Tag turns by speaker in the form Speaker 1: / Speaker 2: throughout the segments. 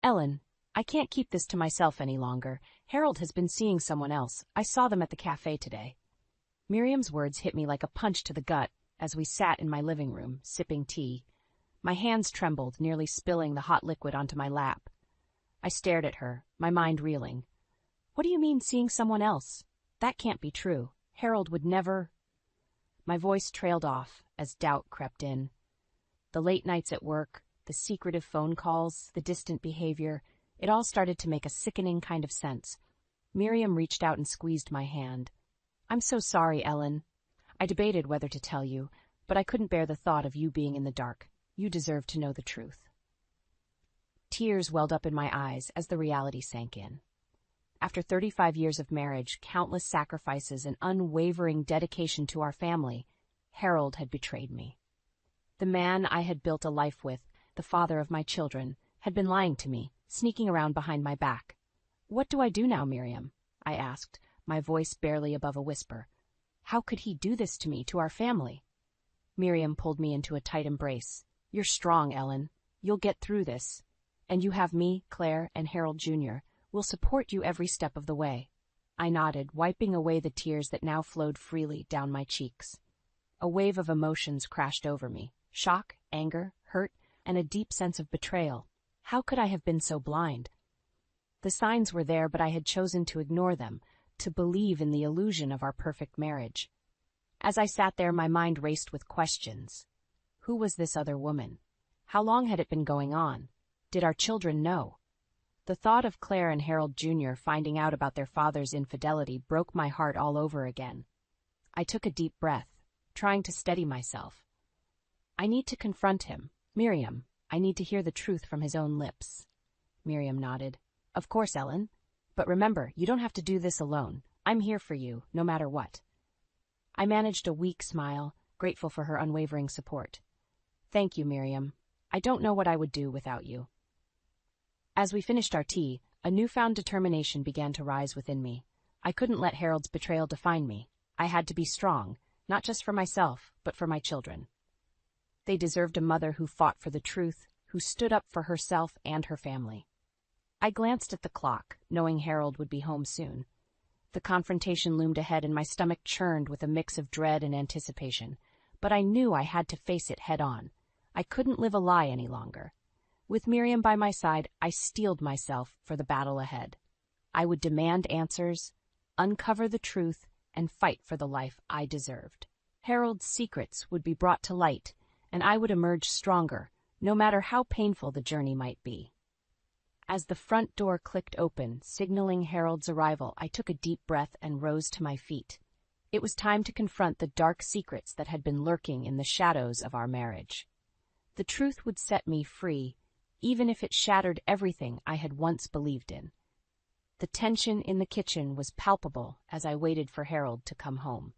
Speaker 1: Ellen, I can't keep this to myself any longer. Harold has been seeing someone else. I saw them at the cafe today. Miriam's words hit me like a punch to the gut as we sat in my living room, sipping tea. My hands trembled, nearly spilling the hot liquid onto my lap. I stared at her, my mind reeling. What do you mean, seeing someone else? That can't be true. Harold would never... My voice trailed off as doubt crept in. The late nights at work, the secretive phone calls, the distant behavior, it all started to make a sickening kind of sense. Miriam reached out and squeezed my hand. I'm so sorry, Ellen. I debated whether to tell you, but I couldn't bear the thought of you being in the dark. You deserve to know the truth. Tears welled up in my eyes as the reality sank in. After 35 years of marriage, countless sacrifices, and unwavering dedication to our family, Harold had betrayed me. The man I had built a life with, the father of my children, had been lying to me, sneaking around behind my back. What do I do now, Miriam? I asked, my voice barely above a whisper. How could he do this to me, to our family? Miriam pulled me into a tight embrace. You're strong, Ellen. You'll get through this. And you have me, Claire, and Harold Jr. We'll support you every step of the way. I nodded, wiping away the tears that now flowed freely down my cheeks. A wave of emotions crashed over me. Shock, anger, hurt, and a deep sense of betrayal. How could I have been so blind? The signs were there, but I had chosen to ignore them, to believe in the illusion of our perfect marriage. As I sat there, my mind raced with questions. Who was this other woman? How long had it been going on? Did our children know? The thought of Claire and Harold Jr. finding out about their father's infidelity broke my heart all over again. I took a deep breath, trying to steady myself. I need to confront him. Miriam, I need to hear the truth from his own lips. Miriam nodded. Of course, Ellen. But remember, you don't have to do this alone. I'm here for you, no matter what. I managed a weak smile, grateful for her unwavering support. Thank you, Miriam. I don't know what I would do without you. As we finished our tea, a newfound determination began to rise within me. I couldn't let Harold's betrayal define me. I had to be strong, not just for myself, but for my children. They deserved a mother who fought for the truth, who stood up for herself and her family. I glanced at the clock, knowing Harold would be home soon. The confrontation loomed ahead and my stomach churned with a mix of dread and anticipation, but I knew I had to face it head on. I couldn't live a lie any longer. With Miriam by my side, I steeled myself for the battle ahead. I would demand answers, uncover the truth, and fight for the life I deserved. Harold's secrets would be brought to light, and I would emerge stronger, no matter how painful the journey might be. As the front door clicked open, signaling Harold's arrival, I took a deep breath and rose to my feet. It was time to confront the dark secrets that had been lurking in the shadows of our marriage. The truth would set me free, even if it shattered everything I had once believed in. The tension in the kitchen was palpable as I waited for Harold to come home.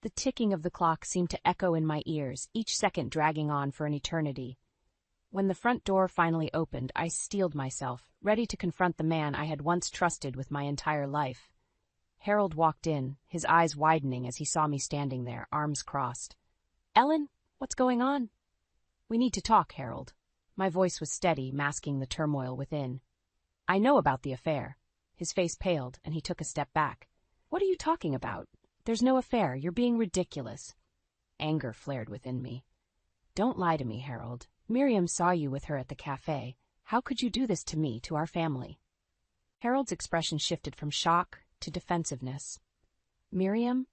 Speaker 1: The ticking of the clock seemed to echo in my ears, each second dragging on for an eternity. When the front door finally opened, I steeled myself, ready to confront the man I had once trusted with my entire life. Harold walked in, his eyes widening as he saw me standing there, arms crossed. "Ellen, what's going on?" "We need to talk, Harold." My voice was steady, masking the turmoil within. "I know about the affair." His face paled, and he took a step back. "What are you talking about? There's no affair. You're being ridiculous." Anger flared within me. "Don't lie to me, Harold. Miriam saw you with her at the cafe. How could you do this to me, to our family?" Harold's expression shifted from shock to defensiveness. "Miriam?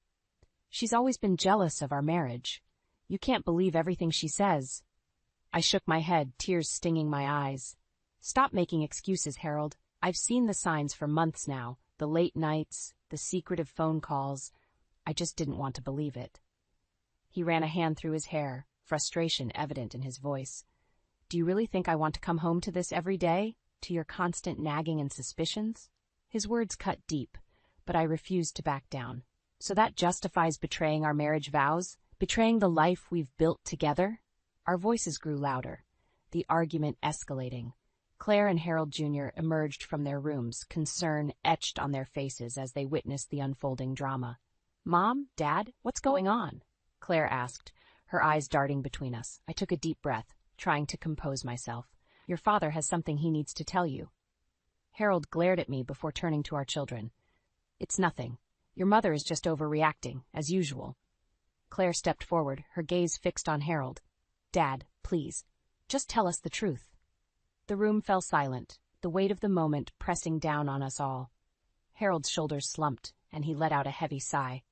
Speaker 1: She's always been jealous of our marriage. You can't believe everything she says." I shook my head, tears stinging my eyes. "Stop making excuses, Harold. I've seen the signs for months now, the late nights, the secretive phone calls. I just didn't want to believe it." He ran a hand through his hair, frustration evident in his voice. "Do you really think I want to come home to this every day? To your constant nagging and suspicions?" His words cut deep, but I refused to back down. "So that justifies betraying our marriage vows? Betraying the life we've built together?" Our voices grew louder, the argument escalating. Claire and Harold Jr. emerged from their rooms, concern etched on their faces as they witnessed the unfolding drama. "Mom? Dad? What's going on?" Claire asked, her eyes darting between us. I took a deep breath, trying to compose myself. Your father has something he needs to tell you. Harold glared at me before turning to our children. It's nothing. Your mother is just overreacting, as usual. Claire stepped forward, her gaze fixed on Harold. Dad, please, just tell us the truth. The room fell silent, the weight of the moment pressing down on us all. Harold's shoulders slumped, and he let out a heavy sigh.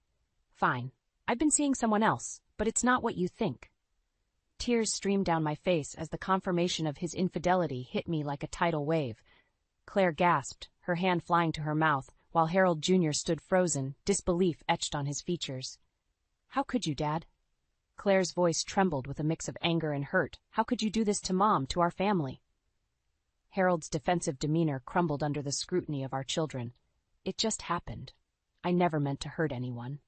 Speaker 1: Fine. I've been seeing someone else, but it's not what you think. Tears streamed down my face as the confirmation of his infidelity hit me like a tidal wave. Claire gasped, her hand flying to her mouth, while Harold Jr. stood frozen, disbelief etched on his features. How could you, Dad? Claire's voice trembled with a mix of anger and hurt. How could you do this to Mom, to our family? Harold's defensive demeanor crumbled under the scrutiny of our children. It just happened. I never meant to hurt anyone.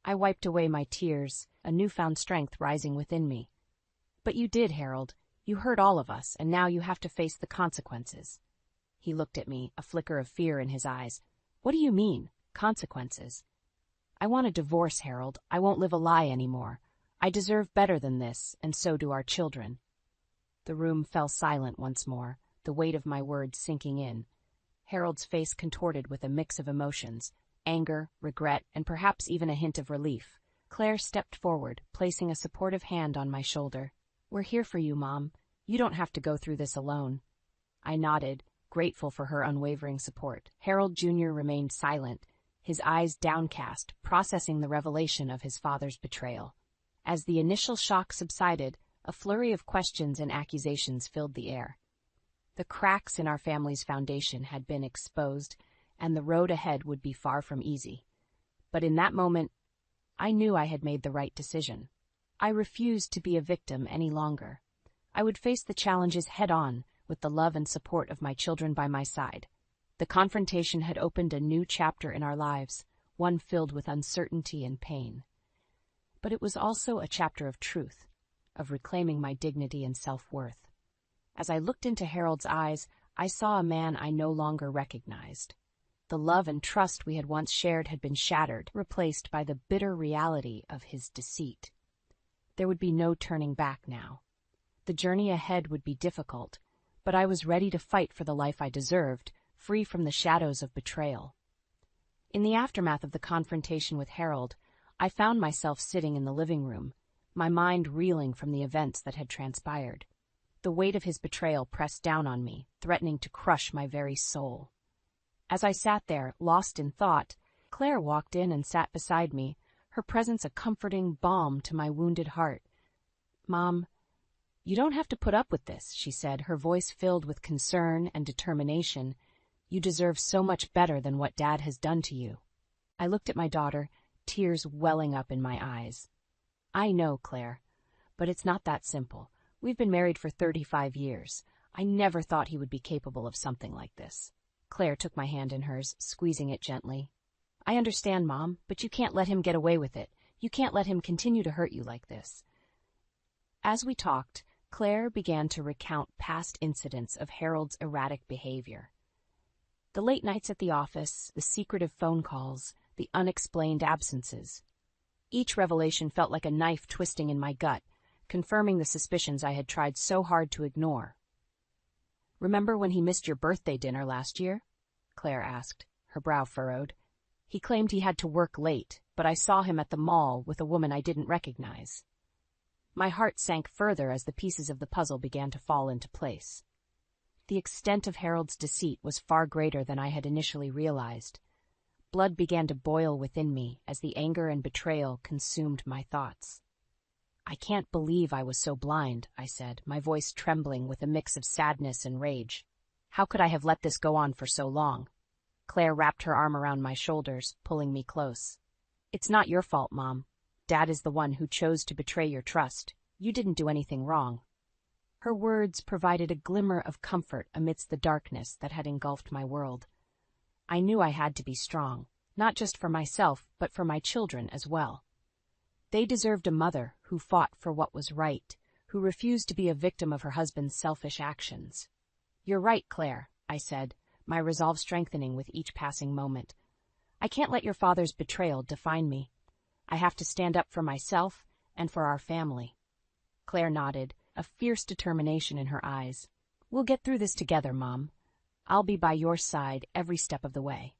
Speaker 1: I wiped away my tears, a newfound strength rising within me. But you did, Harold. You hurt all of us, and now you have to face the consequences. He looked at me, a flicker of fear in his eyes. What do you mean, consequences? I want a divorce, Harold. I won't live a lie anymore. I deserve better than this, and so do our children. The room fell silent once more, the weight of my words sinking in. Harold's face contorted with a mix of emotions, anger, regret, and perhaps even a hint of relief. Claire stepped forward, placing a supportive hand on my shoulder. We're here for you, Mom. You don't have to go through this alone. I nodded, grateful for her unwavering support. Harold Jr. remained silent, his eyes downcast, processing the revelation of his father's betrayal. As the initial shock subsided, a flurry of questions and accusations filled the air. The cracks in our family's foundation had been exposed, and the road ahead would be far from easy. But in that moment, I knew I had made the right decision. I refused to be a victim any longer. I would face the challenges head-on, with the love and support of my children by my side. The confrontation had opened a new chapter in our lives, one filled with uncertainty and pain. But it was also a chapter of truth, of reclaiming my dignity and self-worth. As I looked into Harold's eyes, I saw a man I no longer recognized. The love and trust we had once shared had been shattered, replaced by the bitter reality of his deceit. There would be no turning back now. The journey ahead would be difficult, but I was ready to fight for the life I deserved, free from the shadows of betrayal. In the aftermath of the confrontation with Harold, I found myself sitting in the living room, my mind reeling from the events that had transpired. The weight of his betrayal pressed down on me, threatening to crush my very soul. As I sat there, lost in thought, Claire walked in and sat beside me, her presence a comforting balm to my wounded heart. Mom, you don't have to put up with this, she said, her voice filled with concern and determination. You deserve so much better than what Dad has done to you. I looked at my daughter, tears welling up in my eyes. I know, Claire, but it's not that simple. We've been married for 35 years. I never thought he would be capable of something like this. Claire took my hand in hers, squeezing it gently. I understand, Mom, but you can't let him get away with it. You can't let him continue to hurt you like this. As we talked, Claire began to recount past incidents of Harold's erratic behavior. The late nights at the office, the secretive phone calls, the unexplained absences. Each revelation felt like a knife twisting in my gut, confirming the suspicions I had tried so hard to ignore. Remember when he missed your birthday dinner last year? Claire asked, her brow furrowed. He claimed he had to work late, but I saw him at the mall with a woman I didn't recognize. My heart sank further as the pieces of the puzzle began to fall into place. The extent of Harold's deceit was far greater than I had initially realized. Blood began to boil within me as the anger and betrayal consumed my thoughts. I can't believe I was so blind, I said, my voice trembling with a mix of sadness and rage. How could I have let this go on for so long? Claire wrapped her arm around my shoulders, pulling me close. It's not your fault, Mom. Dad is the one who chose to betray your trust. You didn't do anything wrong. Her words provided a glimmer of comfort amidst the darkness that had engulfed my world. I knew I had to be strong, not just for myself, but for my children as well. They deserved a mother who fought for what was right, who refused to be a victim of her husband's selfish actions. You're right, Claire, I said, my resolve strengthening with each passing moment. I can't let your father's betrayal define me. I have to stand up for myself and for our family. Claire nodded, a fierce determination in her eyes. "We'll get through this together, Mom. I'll be by your side every step of the way."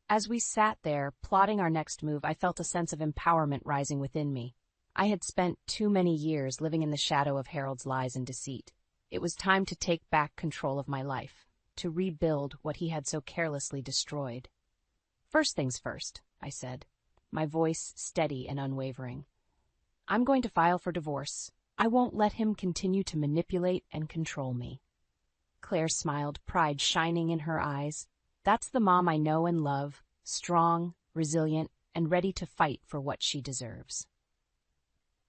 Speaker 1: As we sat there, plotting our next move, I felt a sense of empowerment rising within me. I had spent too many years living in the shadow of Harold's lies and deceit. It was time to take back control of my life, to rebuild what he had so carelessly destroyed. "First things first," I said, my voice steady and unwavering. "I'm going to file for divorce. I won't let him continue to manipulate and control me." Claire smiled, pride shining in her eyes. "That's the mom I know and love, strong, resilient, and ready to fight for what she deserves."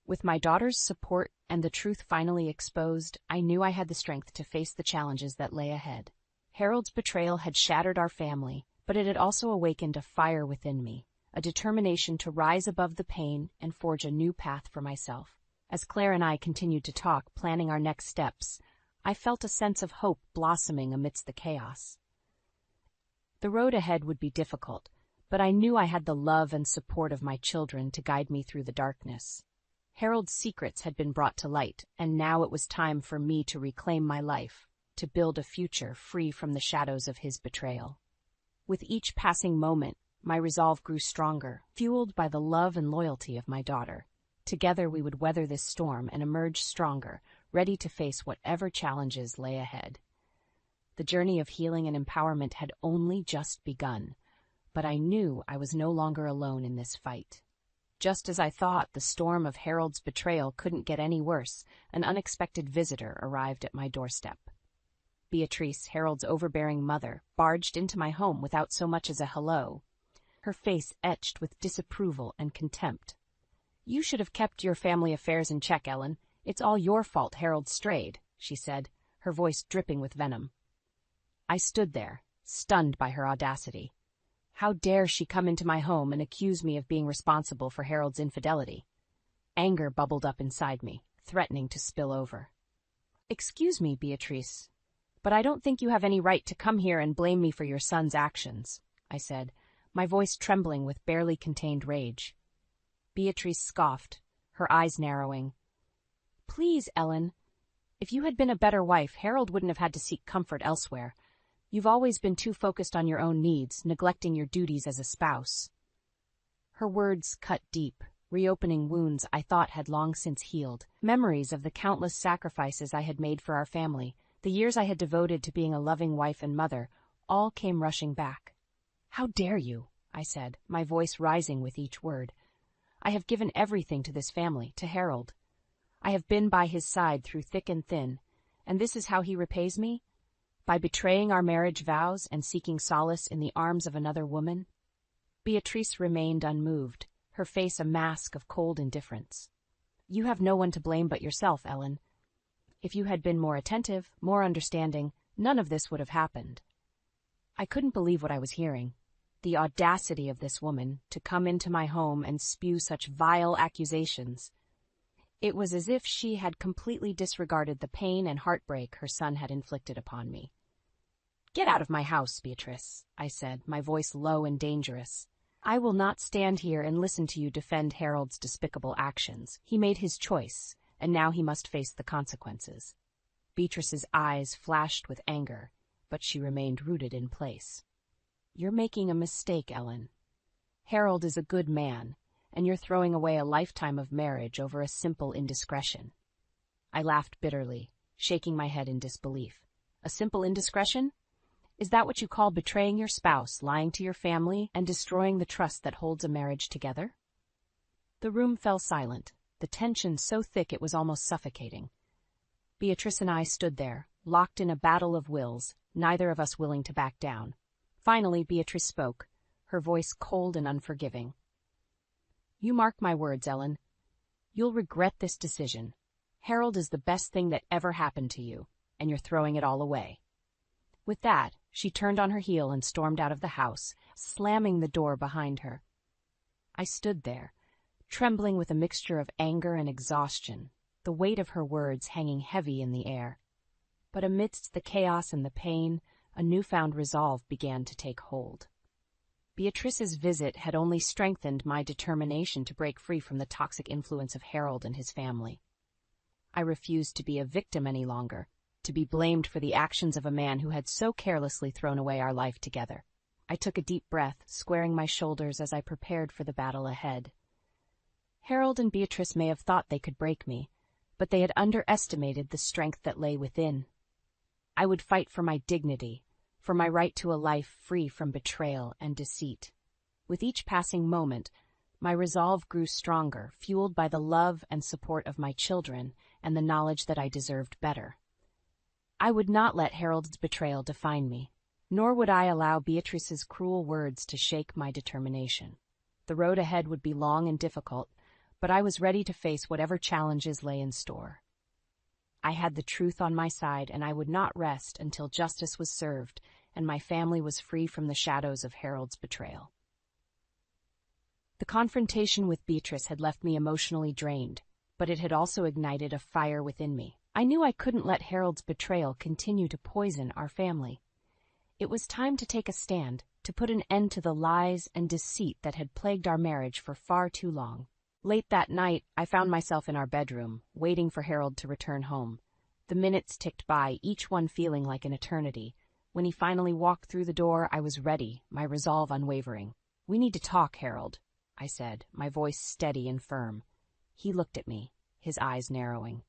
Speaker 1: With my daughter's support and the truth finally exposed, I knew I had the strength to face the challenges that lay ahead. Harold's betrayal had shattered our family, but it had also awakened a fire within me, a determination to rise above the pain and forge a new path for myself. As Claire and I continued to talk, planning our next steps, I felt a sense of hope blossoming amidst the chaos. The road ahead would be difficult, but I knew I had the love and support of my children to guide me through the darkness. Harold's secrets had been brought to light, and now it was time for me to reclaim my life, to build a future free from the shadows of his betrayal. With each passing moment, my resolve grew stronger, fueled by the love and loyalty of my daughter. Together we would weather this storm and emerge stronger, ready to face whatever challenges lay ahead. The journey of healing and empowerment had only just begun, but I knew I was no longer alone in this fight. Just as I thought the storm of Harold's betrayal couldn't get any worse, an unexpected visitor arrived at my doorstep. Beatrice, Harold's overbearing mother, barged into my home without so much as a hello, her face etched with disapproval and contempt. "You should have kept your family affairs in check, Ellen. It's all your fault Harold strayed," she said, her voice dripping with venom. I stood there, stunned by her audacity. How dare she come into my home and accuse me of being responsible for Harold's infidelity? Anger bubbled up inside me, threatening to spill over. "Excuse me, Beatrice, but I don't think you have any right to come here and blame me for your son's actions," I said, my voice trembling with barely contained rage. Beatrice scoffed, her eyes narrowing. "Please, Ellen. If you had been a better wife, Harold wouldn't have had to seek comfort elsewhere. You've always been too focused on your own needs, neglecting your duties as a spouse." Her words cut deep, reopening wounds I thought had long since healed. Memories of the countless sacrifices I had made for our family, the years I had devoted to being a loving wife and mother, all came rushing back. "How dare you?" I said, my voice rising with each word. "I have given everything to this family, to Harold. I have been by his side through thick and thin, and this is how he repays me? By betraying our marriage vows and seeking solace in the arms of another woman?" Beatrice remained unmoved, her face a mask of cold indifference. "You have no one to blame but yourself, Ellen. If you had been more attentive, more understanding, none of this would have happened." I couldn't believe what I was hearing. The audacity of this woman to come into my home and spew such vile accusations. It was as if she had completely disregarded the pain and heartbreak her son had inflicted upon me. "Get out of my house, Beatrice," I said, my voice low and dangerous. "I will not stand here and listen to you defend Harold's despicable actions. He made his choice, and now he must face the consequences." Beatrice's eyes flashed with anger, but she remained rooted in place. "You're making a mistake, Ellen. Harold is a good man, and you're throwing away a lifetime of marriage over a simple indiscretion." I laughed bitterly, shaking my head in disbelief. "A simple indiscretion? Is that what you call betraying your spouse, lying to your family, and destroying the trust that holds a marriage together?" The room fell silent, the tension so thick it was almost suffocating. Beatrice and I stood there, locked in a battle of wills, neither of us willing to back down. Finally, Beatrice spoke, her voice cold and unforgiving. "You mark my words, Ellen. You'll regret this decision. Harold is the best thing that ever happened to you, and you're throwing it all away." With that, she turned on her heel and stormed out of the house, slamming the door behind her. I stood there, trembling with a mixture of anger and exhaustion, the weight of her words hanging heavy in the air. But amidst the chaos and the pain, a newfound resolve began to take hold. Beatrice's visit had only strengthened my determination to break free from the toxic influence of Harold and his family. I refused to be a victim any longer, to be blamed for the actions of a man who had so carelessly thrown away our life together. I took a deep breath, squaring my shoulders as I prepared for the battle ahead. Harold and Beatrice may have thought they could break me, but they had underestimated the strength that lay within. I would fight for my dignity, for my right to a life free from betrayal and deceit. With each passing moment, my resolve grew stronger, fueled by the love and support of my children and the knowledge that I deserved better. I would not let Harold's betrayal define me, nor would I allow Beatrice's cruel words to shake my determination. The road ahead would be long and difficult, but I was ready to face whatever challenges lay in store. I had the truth on my side, and I would not rest until justice was served and my family was free from the shadows of Harold's betrayal. The confrontation with Beatrice had left me emotionally drained, but it had also ignited a fire within me. I knew I couldn't let Harold's betrayal continue to poison our family. It was time to take a stand, to put an end to the lies and deceit that had plagued our marriage for far too long. Late that night, I found myself in our bedroom, waiting for Harold to return home. The minutes ticked by, each one feeling like an eternity. When he finally walked through the door, I was ready, my resolve unwavering. "We need to talk, Harold," I said, my voice steady and firm. He looked at me, his eyes narrowing.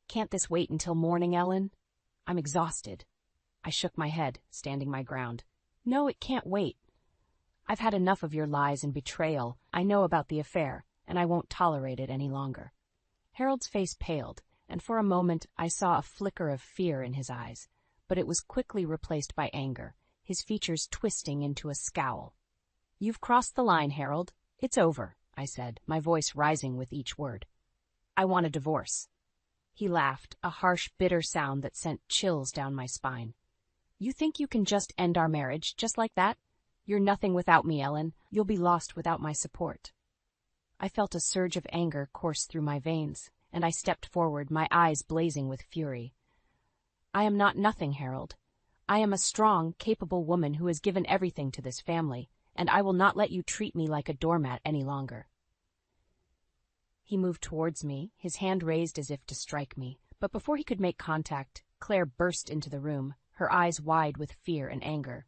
Speaker 1: "Can't this wait until morning, Ellen? I'm exhausted." I shook my head, standing my ground. "No, it can't wait. I've had enough of your lies and betrayal. I know about the affair, and I won't tolerate it any longer." Harold's face paled, and for a moment I saw a flicker of fear in his eyes, but it was quickly replaced by anger, his features twisting into a scowl. "You've crossed the line, Harold. It's over," I said, my voice rising with each word. "I want a divorce." He laughed, a harsh, bitter sound that sent chills down my spine. "You think you can just end our marriage, just like that? You're nothing without me, Ellen. You'll be lost without my support." I felt a surge of anger course through my veins, and I stepped forward, my eyes blazing with fury. "I am not nothing, Harold. I am a strong, capable woman who has given everything to this family, and I will not let you treat me like a doormat any longer." He moved towards me, his hand raised as if to strike me, but before he could make contact, Claire burst into the room, her eyes wide with fear and anger.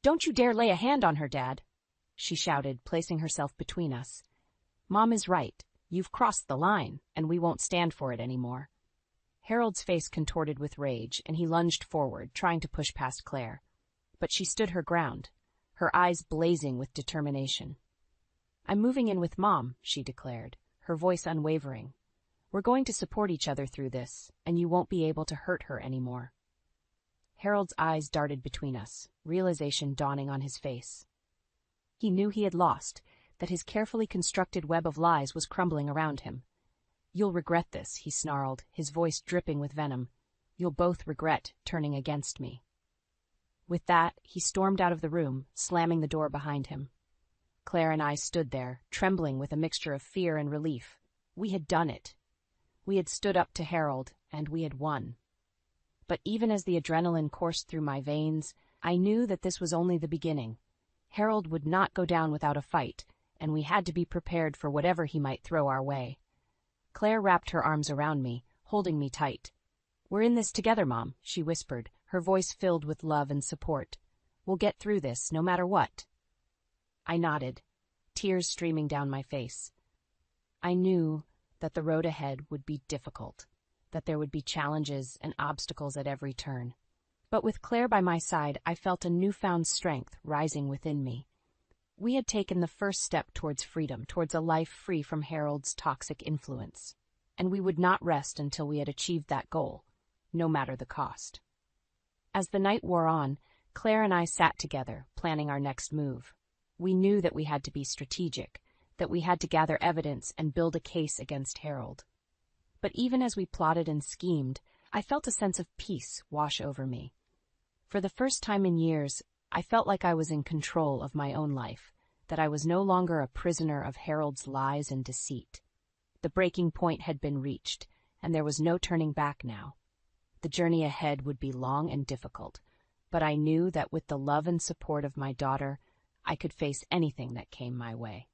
Speaker 1: "Don't you dare lay a hand on her, Dad," she shouted, placing herself between us. "Mom is right. You've crossed the line, and we won't stand for it anymore." Harold's face contorted with rage, and he lunged forward, trying to push past Claire. But she stood her ground, her eyes blazing with determination. "I'm moving in with Mom," she declared, her voice unwavering. "We're going to support each other through this, and you won't be able to hurt her anymore." Harold's eyes darted between us, realization dawning on his face. He knew he had lost, that his carefully constructed web of lies was crumbling around him. "You'll regret this," he snarled, his voice dripping with venom. "You'll both regret turning against me." With that, he stormed out of the room, slamming the door behind him. Claire and I stood there, trembling with a mixture of fear and relief. We had done it. We had stood up to Harold, and we had won. But even as the adrenaline coursed through my veins, I knew that this was only the beginning. Harold would not go down without a fight, and we had to be prepared for whatever he might throw our way. Claire wrapped her arms around me, holding me tight. "We're in this together, Mom," she whispered, her voice filled with love and support. "We'll get through this, no matter what." I nodded, tears streaming down my face. I knew that the road ahead would be difficult, that there would be challenges and obstacles at every turn. But with Claire by my side, I felt a newfound strength rising within me. We had taken the first step towards freedom, towards a life free from Harold's toxic influence, and we would not rest until we had achieved that goal, no matter the cost. As the night wore on, Claire and I sat together, planning our next move. We knew that we had to be strategic, that we had to gather evidence and build a case against Harold. But even as we plotted and schemed, I felt a sense of peace wash over me. For the first time in years, I felt like I was in control of my own life, that I was no longer a prisoner of Harold's lies and deceit. The breaking point had been reached, and there was no turning back now. The journey ahead would be long and difficult, but I knew that with the love and support of my daughter, I could face anything that came my way.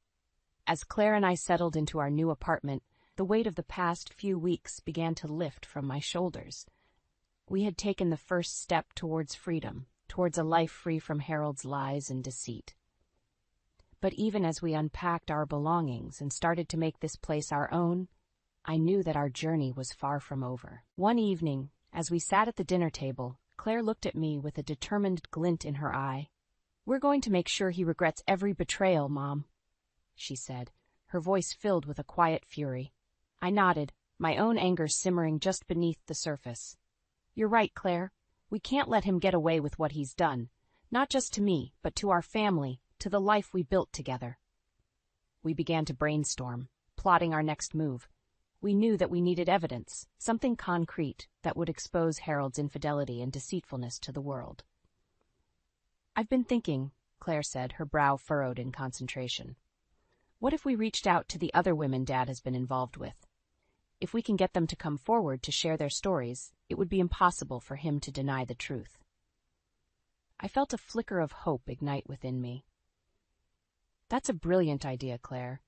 Speaker 1: As Claire and I settled into our new apartment, The weight of the past few weeks began to lift from my shoulders. We had taken the first step towards freedom, towards a life free from Harold's lies and deceit. But even as we unpacked our belongings and started to make this place our own, I knew that our journey was far from over. One evening, as we sat at the dinner table, Claire looked at me with a determined glint in her eye. "We're going to make sure he regrets every betrayal, Mom," she said, her voice filled with a quiet fury. I nodded, my own anger simmering just beneath the surface. "You're right, Claire. We can't let him get away with what he's done. Not just to me, but to our family, to the life we built together." We began to brainstorm, plotting our next move. We knew that we needed evidence, something concrete that would expose Harold's infidelity and deceitfulness to the world. "I've been thinking," Claire said, her brow furrowed in concentration. "What if we reached out to the other women Dad has been involved with? If we can get them to come forward to share their stories, it would be impossible for him to deny the truth." I felt a flicker of hope ignite within me. "That's a brilliant idea, Claire.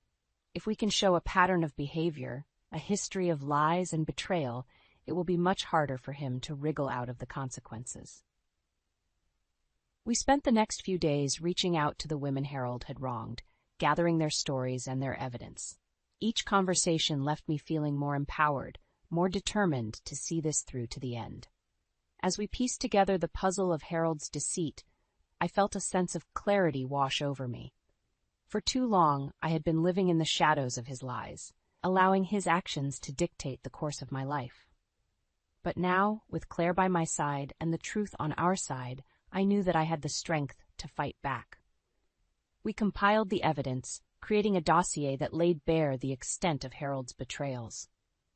Speaker 1: If we can show a pattern of behavior, a history of lies and betrayal, it will be much harder for him to wriggle out of the consequences." We spent the next few days reaching out to the women Harold had wronged, gathering their stories and their evidence. Each conversation left me feeling more empowered, more determined to see this through to the end. As we pieced together the puzzle of Harold's deceit, I felt a sense of clarity wash over me. For too long, I had been living in the shadows of his lies, allowing his actions to dictate the course of my life. But now, with Claire by my side and the truth on our side, I knew that I had the strength to fight back. We compiled the evidence, creating a dossier that laid bare the extent of Harold's betrayals.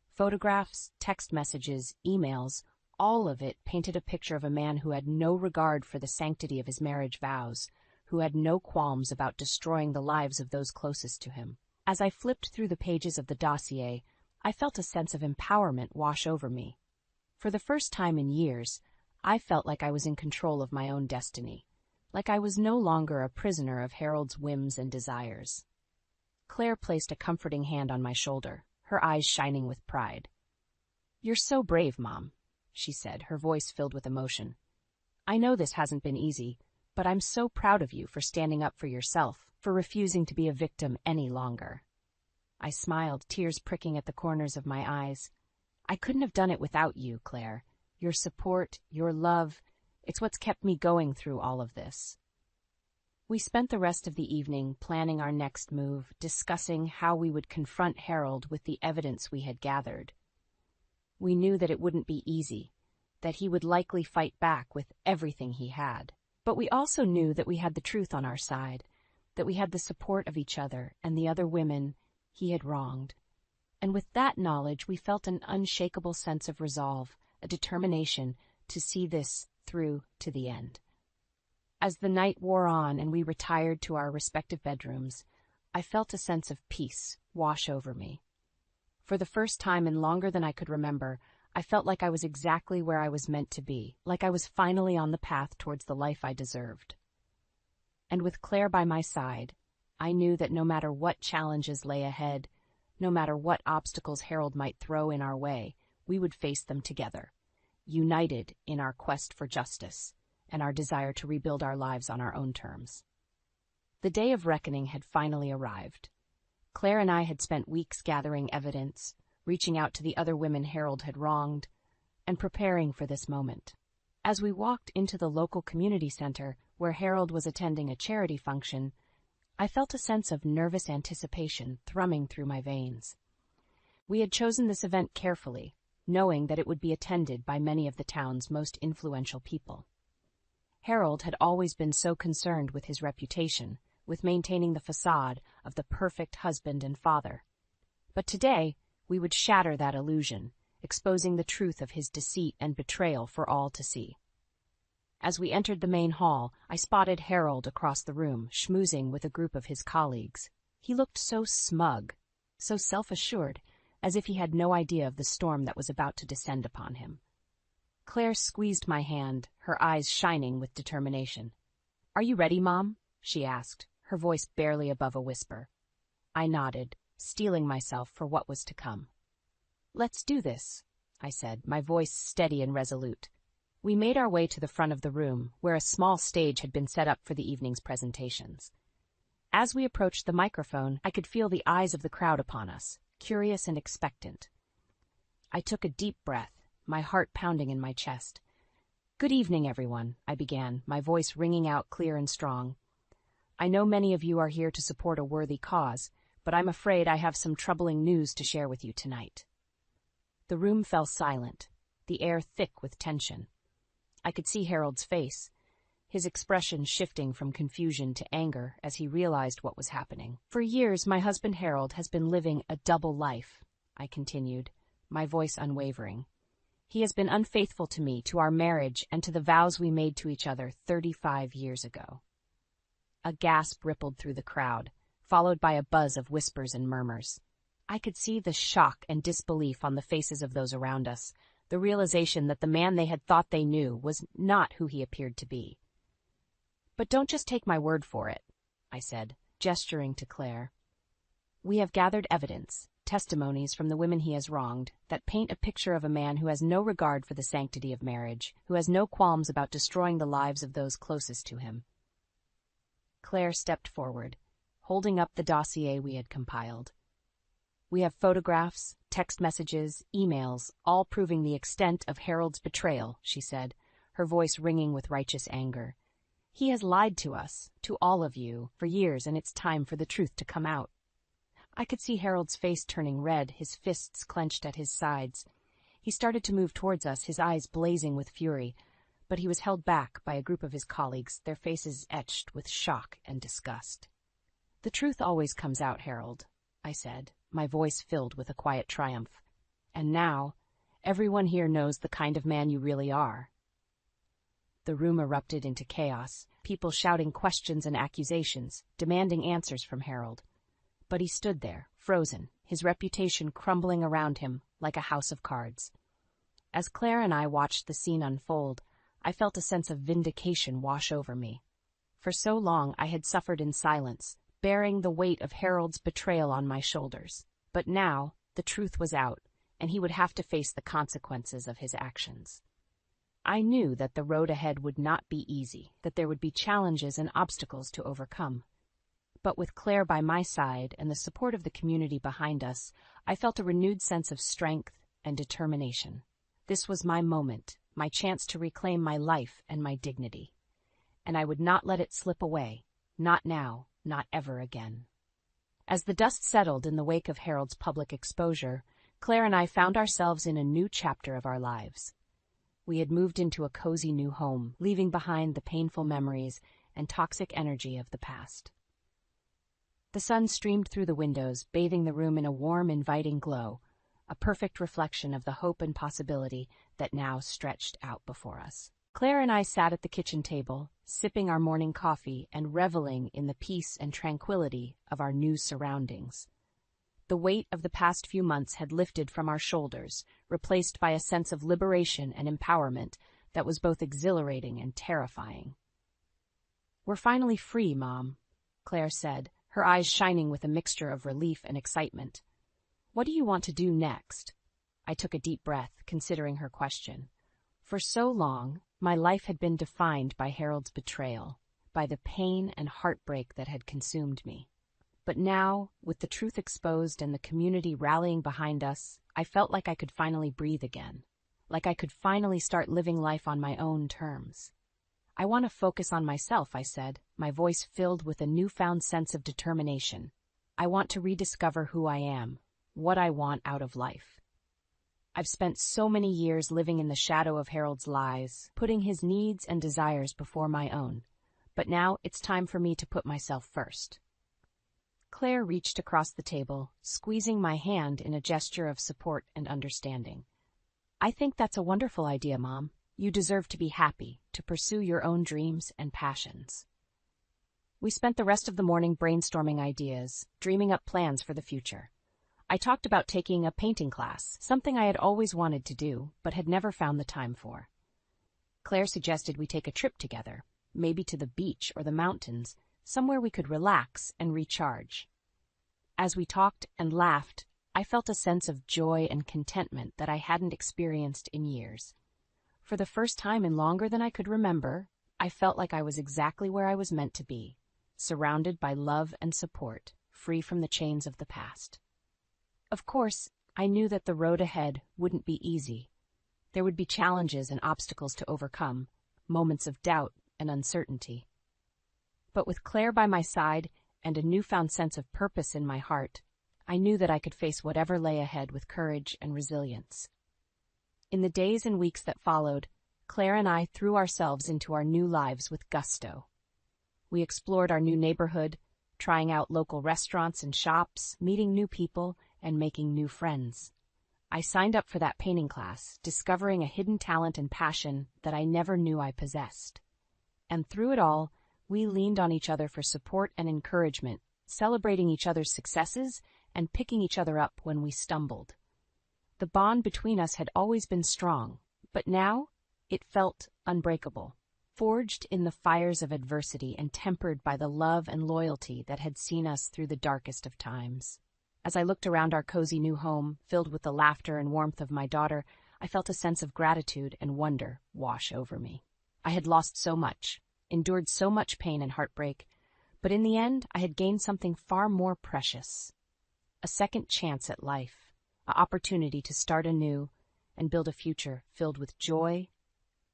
Speaker 1: Photographs, text messages, emails, all of it painted a picture of a man who had no regard for the sanctity of his marriage vows, who had no qualms about destroying the lives of those closest to him. As I flipped through the pages of the dossier, I felt a sense of empowerment wash over me. For the first time in years, I felt like I was in control of my own destiny, like I was no longer a prisoner of Harold's whims and desires. Claire placed a comforting hand on my shoulder, her eyes shining with pride. "You're so brave, Mom," she said, her voice filled with emotion. "I know this hasn't been easy, but I'm so proud of you for standing up for yourself, for refusing to be a victim any longer." I smiled, tears pricking at the corners of my eyes. "I couldn't have done it without you, Claire. Your support, your love, it's what's kept me going through all of this." We spent the rest of the evening planning our next move, discussing how we would confront Harold with the evidence we had gathered. We knew that it wouldn't be easy, that he would likely fight back with everything he had. But we also knew that we had the truth on our side, that we had the support of each other and the other women he had wronged. And with that knowledge, we felt an unshakable sense of resolve, a determination to see this through to the end. As the night wore on and we retired to our respective bedrooms, I felt a sense of peace wash over me. For the first time in longer than I could remember, I felt like I was exactly where I was meant to be, like I was finally on the path towards the life I deserved. And with Claire by my side, I knew that no matter what challenges lay ahead, no matter what obstacles Harold might throw in our way, we would face them together, united in our quest for justice and our desire to rebuild our lives on our own terms. The day of reckoning had finally arrived. Claire and I had spent weeks gathering evidence, reaching out to the other women Harold had wronged, and preparing for this moment. As we walked into the local community center, where Harold was attending a charity function, I felt a sense of nervous anticipation thrumming through my veins. We had chosen this event carefully, knowing that it would be attended by many of the town's most influential people. Harold had always been so concerned with his reputation, with maintaining the facade of the perfect husband and father. But today, we would shatter that illusion, exposing the truth of his deceit and betrayal for all to see. As we entered the main hall, I spotted Harold across the room, schmoozing with a group of his colleagues. He looked so smug, so self-assured, as if he had no idea of the storm that was about to descend upon him. Claire squeezed my hand, her eyes shining with determination. "Are you ready, Mom?" she asked, her voice barely above a whisper. I nodded, steeling myself for what was to come. "Let's do this," I said, my voice steady and resolute. We made our way to the front of the room, where a small stage had been set up for the evening's presentations. As we approached the microphone, I could feel the eyes of the crowd upon us, curious and expectant. I took a deep breath, my heart pounding in my chest. "Good evening, everyone," I began, my voice ringing out clear and strong. "I know many of you are here to support a worthy cause, but I'm afraid I have some troubling news to share with you tonight." The room fell silent, the air thick with tension. I could see Harold's face, his expression shifting from confusion to anger as he realized what was happening. "For years, my husband Harold has been living a double life," I continued, my voice unwavering. "He has been unfaithful to me, to our marriage, and to the vows we made to each other 35 years ago." A gasp rippled through the crowd, followed by a buzz of whispers and murmurs. I could see the shock and disbelief on the faces of those around us, the realization that the man they had thought they knew was not who he appeared to be. "But don't just take my word for it," I said, gesturing to Claire. "We have gathered evidence, testimonies from the women he has wronged, that paint a picture of a man who has no regard for the sanctity of marriage, who has no qualms about destroying the lives of those closest to him." Claire stepped forward, holding up the dossier we had compiled. "We have photographs, text messages, emails, all proving the extent of Harold's betrayal," she said, her voice ringing with righteous anger. "He has lied to us, to all of you, for years, and it's time for the truth to come out." I could see Harold's face turning red, his fists clenched at his sides. He started to move towards us, his eyes blazing with fury, but he was held back by a group of his colleagues, their faces etched with shock and disgust. "The truth always comes out, Harold," I said, my voice filled with a quiet triumph. "And now, everyone here knows the kind of man you really are." The room erupted into chaos, people shouting questions and accusations, demanding answers from Harold. But he stood there, frozen, his reputation crumbling around him like a house of cards. As Claire and I watched the scene unfold, I felt a sense of vindication wash over me. For so long I had suffered in silence, bearing the weight of Harold's betrayal on my shoulders. But now, the truth was out, and he would have to face the consequences of his actions. I knew that the road ahead would not be easy, that there would be challenges and obstacles to overcome. But with Claire by my side and the support of the community behind us, I felt a renewed sense of strength and determination. This was my moment, my chance to reclaim my life and my dignity. And I would not let it slip away, not now, not ever again. As the dust settled in the wake of Harold's public exposure, Claire and I found ourselves in a new chapter of our lives. We had moved into a cozy new home, leaving behind the painful memories and toxic energy of the past. The sun streamed through the windows, bathing the room in a warm, inviting glow, a perfect reflection of the hope and possibility that now stretched out before us. Claire and I sat at the kitchen table, sipping our morning coffee and reveling in the peace and tranquility of our new surroundings. The weight of the past few months had lifted from our shoulders, replaced by a sense of liberation and empowerment that was both exhilarating and terrifying. "We're finally free, Mom," Claire said, her eyes shining with a mixture of relief and excitement. "What do you want to do next?" I took a deep breath, considering her question. For so long, my life had been defined by Harold's betrayal, by the pain and heartbreak that had consumed me. But now, with the truth exposed and the community rallying behind us, I felt like I could finally breathe again, like I could finally start living life on my own terms. "I want to focus on myself," I said, my voice filled with a newfound sense of determination. "I want to rediscover who I am, what I want out of life. I've spent so many years living in the shadow of Harold's lies, putting his needs and desires before my own. But now it's time for me to put myself first." Claire reached across the table, squeezing my hand in a gesture of support and understanding. "I think that's a wonderful idea, Mom. You deserve to be happy, to pursue your own dreams and passions." We spent the rest of the morning brainstorming ideas, dreaming up plans for the future. I talked about taking a painting class, something I had always wanted to do, but had never found the time for. Claire suggested we take a trip together, maybe to the beach or the mountains, somewhere we could relax and recharge. As we talked and laughed, I felt a sense of joy and contentment that I hadn't experienced in years. For the first time in longer than I could remember, I felt like I was exactly where I was meant to be, surrounded by love and support, free from the chains of the past. Of course, I knew that the road ahead wouldn't be easy. There would be challenges and obstacles to overcome, moments of doubt and uncertainty. But with Claire by my side and a newfound sense of purpose in my heart, I knew that I could face whatever lay ahead with courage and resilience. In the days and weeks that followed, Claire and I threw ourselves into our new lives with gusto. We explored our new neighborhood, trying out local restaurants and shops, meeting new people, and making new friends. I signed up for that painting class, discovering a hidden talent and passion that I never knew I possessed. And through it all, we leaned on each other for support and encouragement, celebrating each other's successes and picking each other up when we stumbled. The bond between us had always been strong, but now it felt unbreakable, forged in the fires of adversity and tempered by the love and loyalty that had seen us through the darkest of times. As I looked around our cozy new home, filled with the laughter and warmth of my daughter, I felt a sense of gratitude and wonder wash over me. I had lost so much, endured so much pain and heartbreak, but in the end I had gained something far more precious. A second chance at life, an opportunity to start anew and build a future filled with joy,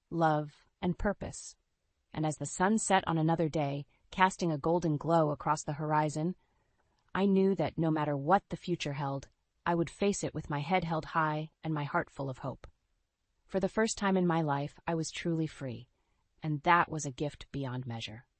Speaker 1: love, and purpose. And as the sun set on another day, casting a golden glow across the horizon, I knew that no matter what the future held, I would face it with my head held high and my heart full of hope. For the first time in my life, I was truly free, and that was a gift beyond measure.